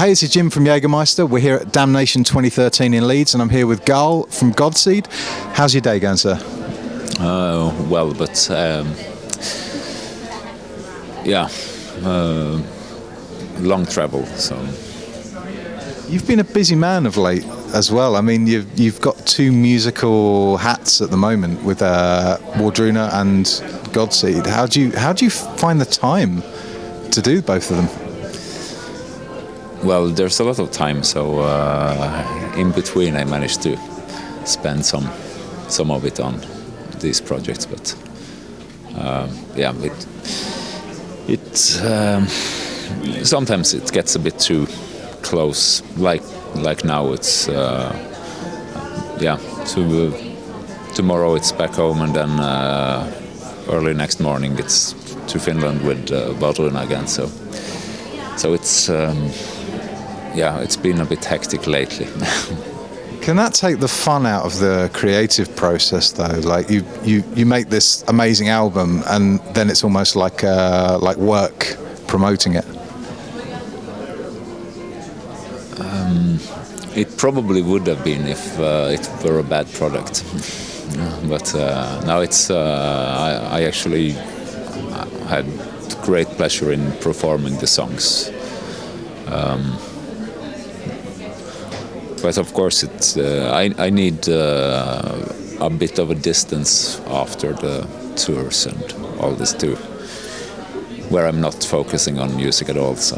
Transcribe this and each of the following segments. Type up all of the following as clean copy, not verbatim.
Hey, it's Jim from Jägermeister. We're here at Damnation 2013 in Leeds, and I'm here with Gaahl from Godseed. How's your day going, sir? Well, but long travel. So You've been a busy man of late as well. I mean, you've got two musical hats at the moment with Wardruna and Godseed. How do you find the time to do both of them? well, there's a lot of time. So in between, I managed to spend some of it on these projects. But it sometimes it gets a bit too close. Like now, it's tomorrow it's back home, and then early next morning it's to Finland with Wardruna again. So it's been a bit hectic lately. Can that take the fun out of the creative process, though? Like you make this amazing album, and then it's almost like work promoting it. It probably would have been if it were a bad product, but now it's. I actually had great pleasure in performing the songs. But of course, it's. I need a bit of a distance after the tours and all this too, where I'm not focusing on music at all. So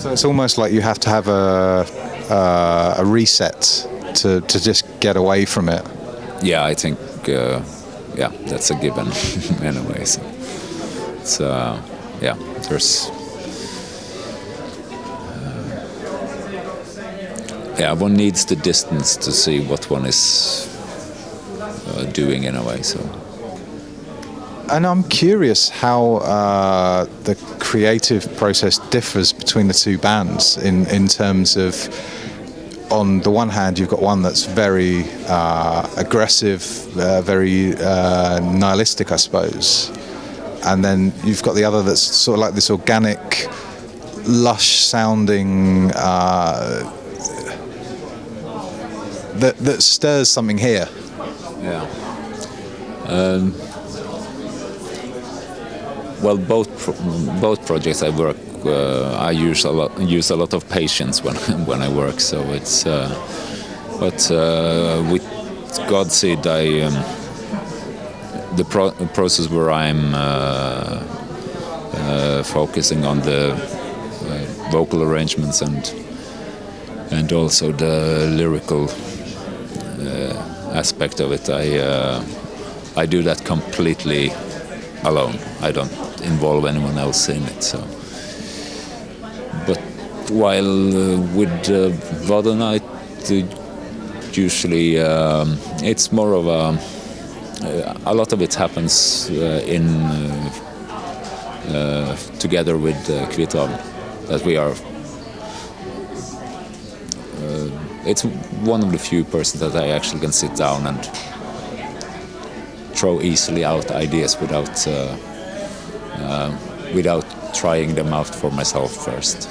it's almost like you have to have a reset to just get away from it. Yeah, I think that's a given in a way. So it's there's one needs the distance to see what one is doing in a way. So. And I'm curious how the creative process differs between the two bands in terms of, on the one hand, you've got one that's very aggressive, very nihilistic, I suppose, and then you've got the other that's sort of like this organic, lush-sounding that stirs something here. Yeah. Well, both projects I work, I use a lot of patience when I work. So it's, but with Godseed, the process where I'm focusing on the vocal arrangements and also the lyrical aspect of it, I do that completely alone. I don't involve anyone else in it. So, but while with Wardruna, usually it's more of a lot of it happens together with Gaahl, that we are. It's one of the few persons that I actually can sit down and throw easily out ideas without trying them out for myself first,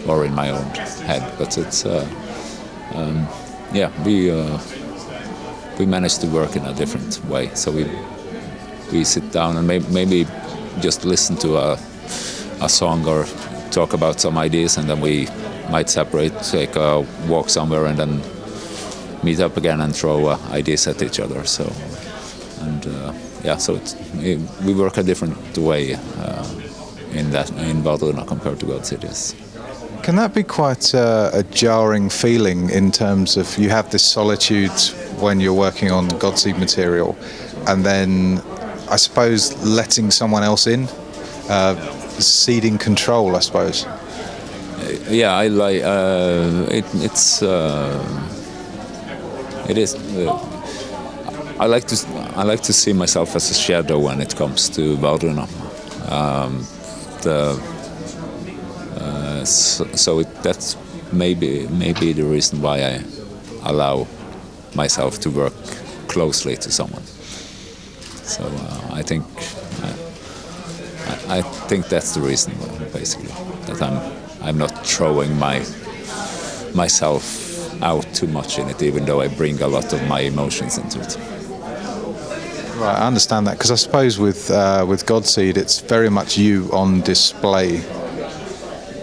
or in my own head. But it's we managed to work in a different way. So we sit down and maybe just listen to a song or talk about some ideas, and then we might separate, take a walk somewhere, and then meet up again and throw ideas at each other. So. And so we work a different way in Wardruna compared to Godseed. Yes. Can that be quite a jarring feeling in terms of you have this solitude when you're working on Godseed material, and then I suppose letting someone else in, ceding control, I suppose? Yeah, I like it is. I like to see myself as a shadow when it comes to Wardruna. That's maybe the reason why I allow myself to work closely to someone. So I think that's the reason, basically, that I'm not throwing myself out too much in it, even though I bring a lot of my emotions into it. Right, I understand that, because I suppose with Godseed, it's very much you on display.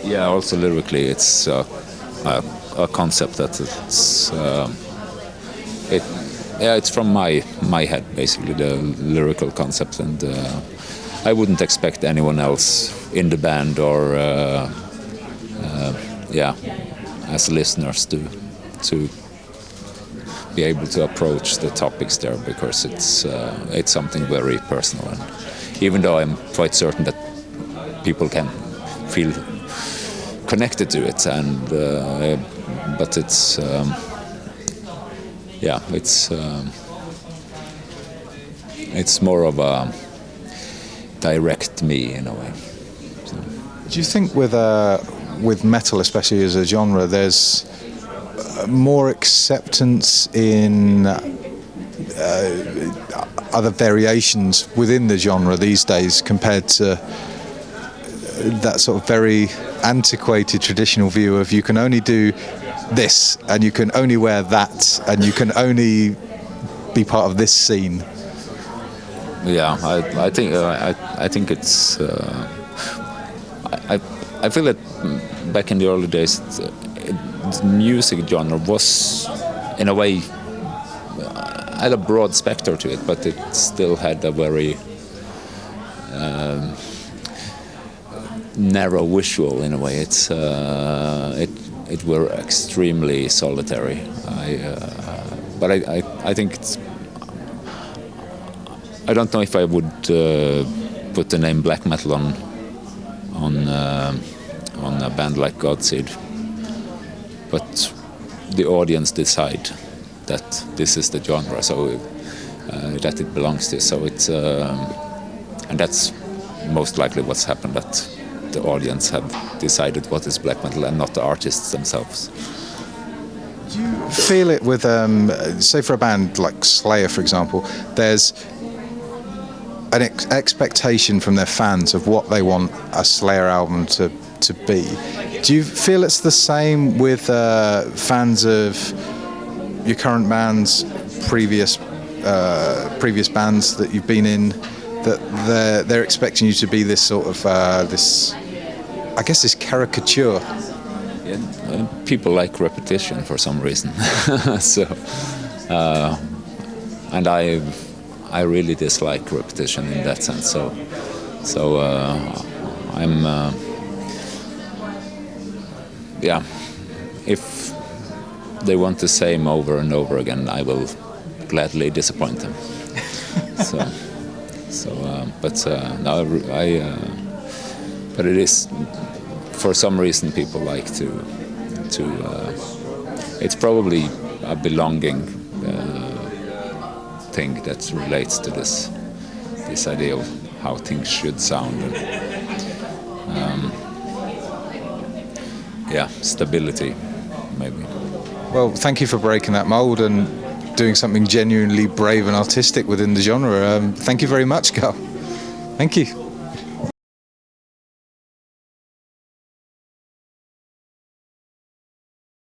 Yeah, also lyrically, it's a concept that it's from my head, basically, the lyrical concept, and I wouldn't expect anyone else in the band or as listeners to be able to approach the topics there, because it's something very personal, and even though I'm quite certain that people can feel connected to it, and but it's more of a direct me in a way. So. Do you think with metal, especially as a genre, there's more acceptance in other variations within the genre these days compared to that sort of very antiquated traditional view of you can only do this and you can only wear that and you can only be part of this scene? Yeah, I think it's I feel that back in the early days the music genre was in a way had a broad spectrum to it, but it still had a very narrow visual in a way. It were extremely solitary. But I think I don't know if I would put the name black metal on a band like Godseed, but the audience decide that this is the genre, so that it belongs to. So it's and that's most likely what's happened, that the audience have decided what is black metal and not the artists themselves. Do you feel it with, say for a band like Slayer, for example, there's an expectation from their fans of what they want a Slayer album to be. Do you feel it's the same with fans of your current bands, previous bands that you've been in, that they're expecting you to be this sort of this caricature? Yeah, people like repetition for some reason. So, and I really dislike repetition in that sense. So I'm if they want the same over and over again, I will gladly disappoint them. But it is, for some reason, people like to it's probably a belonging thing that relates to this idea of how things should sound, and stability, maybe. Well, thank you for breaking that mold and doing something genuinely brave and artistic within the genre. Thank you very much, Gaahl. Thank you.